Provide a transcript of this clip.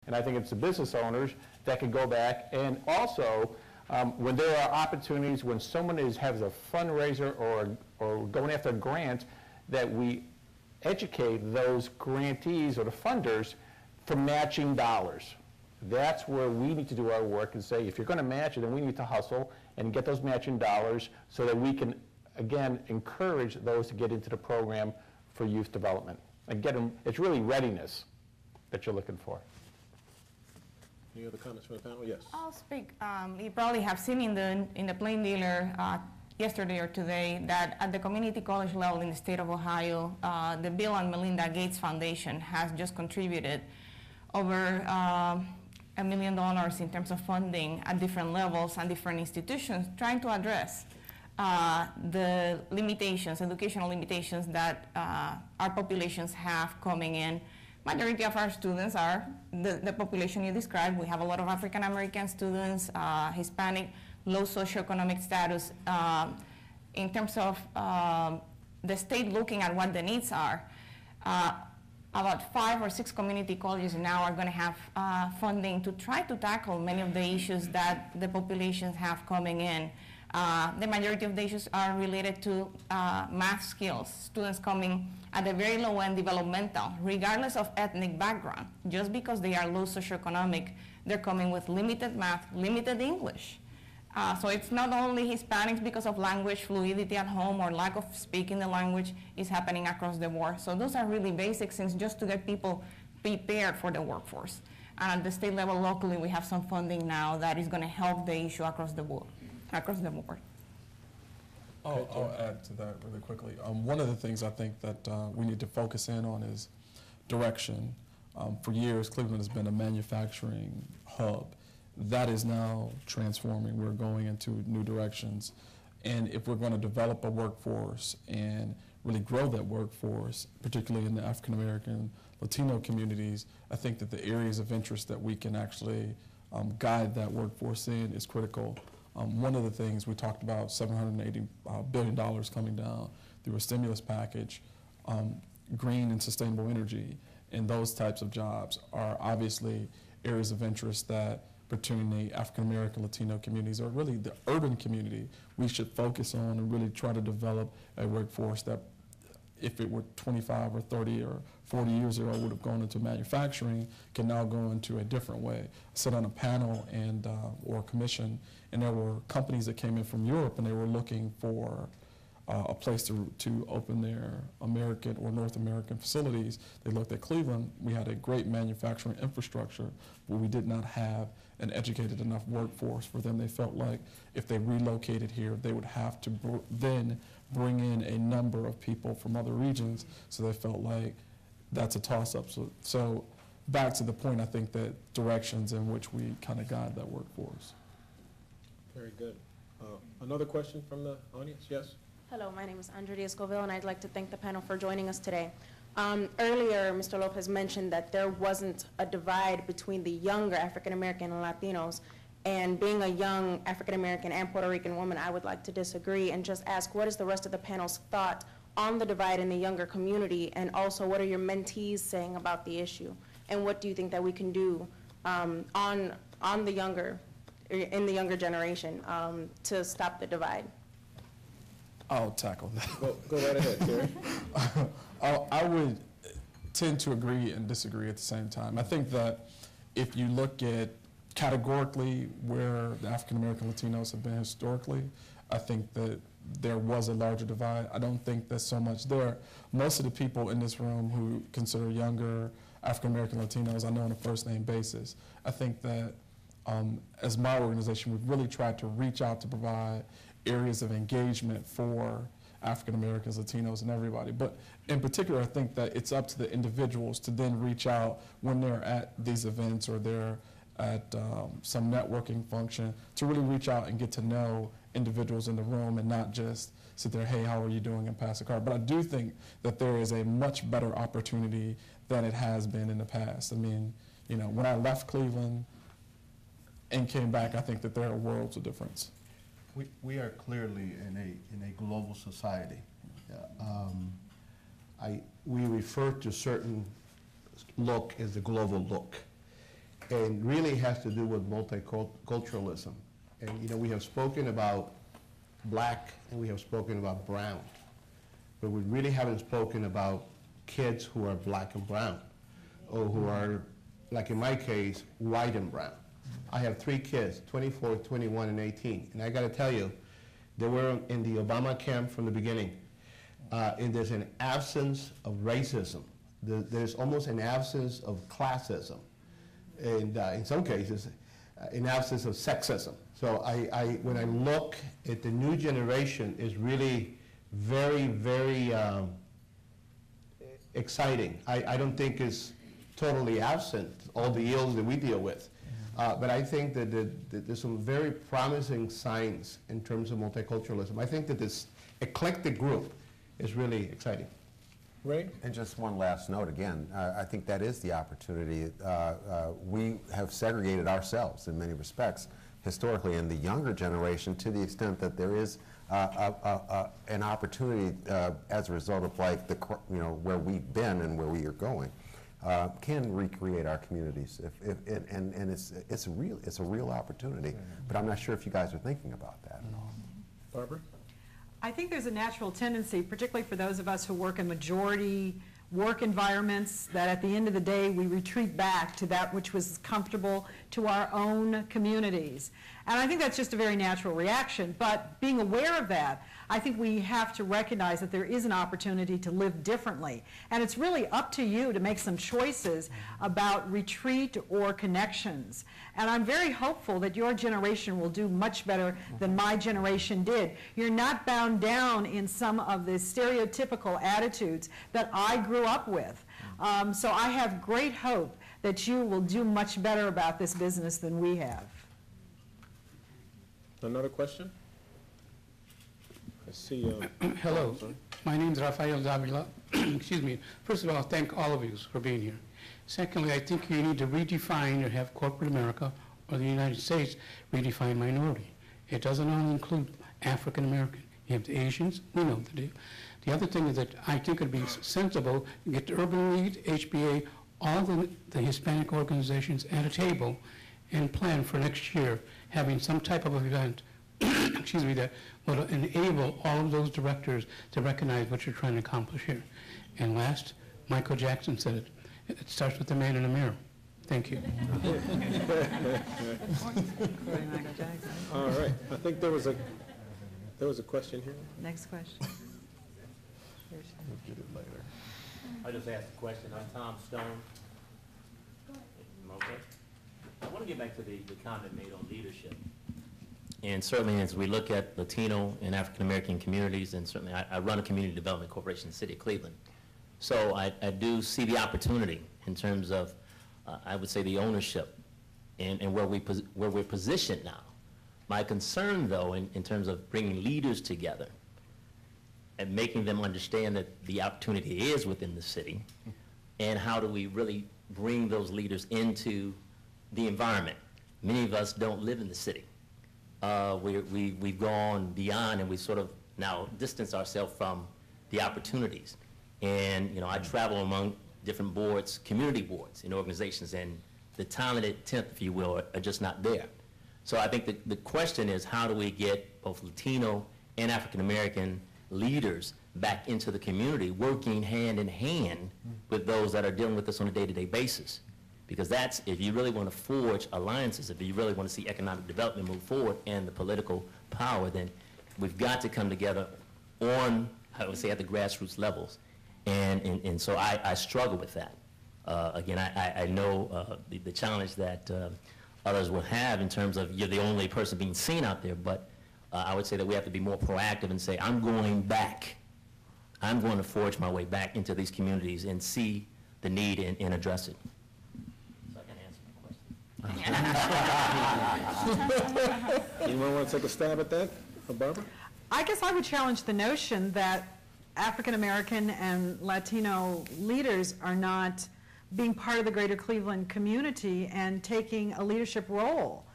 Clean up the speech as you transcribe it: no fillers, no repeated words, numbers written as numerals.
And I think it's the business owners that can go back, and also when there are opportunities, when someone has a fundraiser or going after a grant, that we educate those grantees or the funders for matching dollars. That's where we need to do our work and say, if you're going to match it, then we need to hustle and get those matching dollars so that we can, again, encourage those to get into the program for youth development. And get them, it's really readiness that you're looking for. Any other comments from the panel? Yes. I'll speak. You probably have seen in the Plain Dealer yesterday or today that at the community college level in the state of Ohio, the Bill and Melinda Gates Foundation has just contributed over $1 million in terms of funding at different levels and different institutions, trying to address the limitations, educational limitations that our populations have coming in. Majority of our students are the population you described. We have a lot of African American students, Hispanic, low socioeconomic status. In terms of the state looking at what the needs are, about 5 or 6 community colleges now are going to have funding to try to tackle many of the issues that the populations have coming in. The majority of the issues are related to math skills, students coming at the very low end developmental, regardless of ethnic background. Just because they are low socioeconomic, they're coming with limited math, limited English. So it's not only Hispanics because of language fluidity at home or lack of speaking the language is happening across the board. So those are really basic things just to get people prepared for the workforce. And at the state level, locally, we have some funding now that is going to help the issue across the board. I'll add to that really quickly. One of the things I think that we need to focus in on is direction. For years, Cleveland has been a manufacturing hub. That is now transforming. We're going into new directions. And if we're going to develop a workforce and really grow that workforce, particularly in the African American, Latino communities, I think that the areas of interest that we can actually guide that workforce in is critical. One of the things we talked about, $780 billion coming down through a stimulus package, green and sustainable energy, and those types of jobs are obviously areas of interest that between the African American, Latino communities, or really the urban community, we should focus on and really try to develop a workforce that, if it were 25 or 30 or 40 years ago would have gone into manufacturing, can now go into a different way. I sat on a panel and or a commission, and there were companies that came in from Europe, and they were looking for a place to open their American or North American facilities. They looked at Cleveland. We had a great manufacturing infrastructure, but we did not have an educated enough workforce for them. They felt like if they relocated here, they would have to then bring in a number of people from other regions, so they felt like that's a toss-up. So back to the point, I think that directions in which we kind of guide that workforce. Very good. Another question from the audience? Yes? Hello, my name is Andrea Escovel, and I'd like to thank the panel for joining us today. Earlier, Mr. Lopez mentioned that there wasn't a divide between the younger African American and Latinos, and being a young African American and Puerto Rican woman, I would like to disagree and just ask, what is the rest of the panel's thought on the divide in the younger community, and also what are your mentees saying about the issue, and what do you think that we can do in the younger generation to stop the divide? I'll tackle that. Go right ahead, Terry. I would tend to agree and disagree at the same time. I think that if you look at categorically where the African American Latinos have been historically, I think that there was a larger divide. I don't think that so much there. Most of the people in this room who consider younger African American Latinos, I know on a first name basis. I think that as my organization, we've really tried to reach out to provide areas of engagement for African Americans, Latinos, and everybody. But in particular, I think that it's up to the individuals to then reach out when they're at these events or they're at some networking function to really reach out and get to know individuals in the room and not just sit there, hey, how are you doing, and pass a card. But I do think that there is a much better opportunity than it has been in the past. I mean, you know, when I left Cleveland and came back, I think that there are worlds of difference. We are clearly in a global society. We refer to certain look as the global look. and really has to do with multiculturalism. And, you know, we have spoken about black and we have spoken about brown, but we really haven't spoken about kids who are black and brown, or who are, like in my case, white and brown. I have 3 kids, 24, 21, and 18, and I gotta tell you, they were in the Obama camp from the beginning, and there's an absence of racism. There's almost an absence of classism, and in some cases, an absence of sexism. So when I look at the new generation, is really very, very exciting. I don't think it's totally absent, all the ills that we deal with. But I think that there's some very promising signs in terms of multiculturalism. I think that this eclectic group is really exciting. Ray? And just one last note again, I think that is the opportunity. We have segregated ourselves in many respects historically in the younger generation, to the extent that there is an opportunity as a result of like where we've been and where we are going. Can recreate our communities, and it's a real opportunity. But I'm not sure if you guys are thinking about that at all. Barbara? I think there's a natural tendency, particularly for those of us who work in majority work environments, that at the end of the day we retreat back to that which was comfortable to our own communities. And I think that's just a very natural reaction. But being aware of that, I think we have to recognize that there is an opportunity to live differently. And it's really up to you to make some choices about retreat or connections. And I'm very hopeful that your generation will do much better than my generation did. You're not bound down in some of the stereotypical attitudes that I grew up with. So I have great hope that you will do much better about this business than we have. Another question? I see. Hello, my name is Rafael Davila. Excuse me. First of all, thank all of you for being here. Secondly, I think you need to redefine or have corporate America or the United States redefine minority. It doesn't only include African American. You have the Asians, we know the deal. The other thing is that I think it would be sensible to get the Urban League, HBA, all the Hispanic organizations at a table and plan for next year having some type of event excuse me, that will enable all of those directors to recognize what you're trying to accomplish here. And last, Michael Jackson said it. It starts with the man in the mirror. Thank you. All right. I think there was a question here. Next question. We'll get it later. I just asked a question. I'm Tom Stone. Okay. I want to get back to the comment made on leadership. And certainly as we look at Latino and African American communities, and certainly I run a community development corporation in the city of Cleveland. So I do see the opportunity in terms of, I would say, the ownership and where we're positioned now. My concern, though, in terms of bringing leaders together and making them understand that the opportunity is within the city, and how do we really bring those leaders into the environment. Many of us don't live in the city. We've gone beyond, and we sort of now distance ourselves from the opportunities. And I travel among different boards, community boards in organizations, and the talented tenth, if you will, are just not there. So I think the question is, how do we get both Latino and African American leaders back into the community, working hand in hand with those that are dealing with us on a day-to-day basis? Because that's, if you really want to forge alliances, if you really want to see economic development move forward and the political power, then we've got to come together on, I would say, at the grassroots levels. And so I struggle with that. Again, I know the challenge that others will have in terms of you're the only person being seen out there, but I would say that we have to be more proactive and say, I'm going back. I'm going to forge my way back into these communities and see the need and address it. Anyone want to take a stab at that? Barbara? I guess I would challenge the notion that African American and Latino leaders are not being part of the greater Cleveland community and taking a leadership role.